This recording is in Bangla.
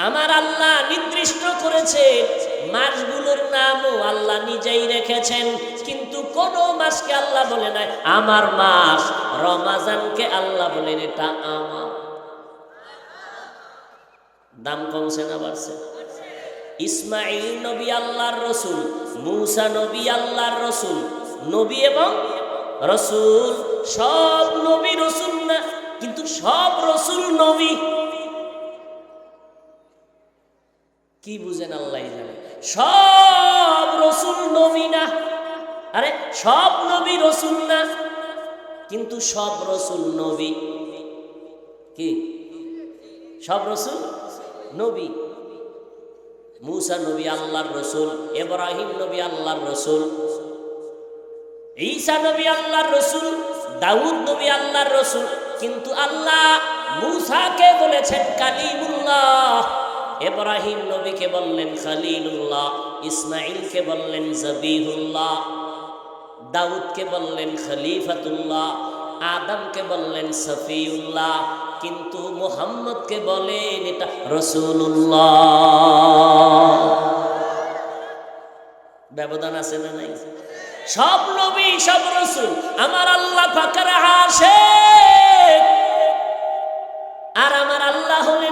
আমার আল্লাহ নির্দিষ্ট করেছেন, মাসগুলোর নামও আল্লাহ নিজেই রেখেছেন, কিন্তু কোন মাসকে আল্লাহ বলে নাই আমার মাস। রমাজানকে আল্লাহ বলেন এটা আমার। দাম কমছে না বাড়ছে? ইসমাঈল নবী আল্লাহর রসুল, মূসা নবী আল্লাহর রসুল, নবী এবং রসুল। সব নবী রসুল না, কিন্তু সব রসুল নবী। কি বুঝেন আল্লাহ জানে। সব রসুল নবী না, আরে সব নবী রসুল না, কিন্তু সব রসুল নবী। কি সব রসুল নবী? মূসা নবী আল্লাহর রসুল, ইব্রাহিম নবী আল্লাহর রসুল, ঈসা নবী আল্লাহর রসুল, দাউদ নবী আল্লাহর রসুল, কিন্তু আল্লাহ মূসাকে বলেছেন কালিমুল্লাহ, ইব্রাহিম নবীকে বললেন খলিলুল্লাহ, ইসমাঈলকে বললেন জবিহুল্লাহ, দাউদকে বললেন খলিফাতুল্লাহ, আদমকে বললেন সফিউল্লাহ, কিন্তু মুহাম্মদকে বলেন এটা রাসূলুল্লাহ। ব্যবধান আছে না নাই? সব নবী সব রাসূল আমার আল্লাহ পাকের আশিক, আর আমার আল্লাহ হলেন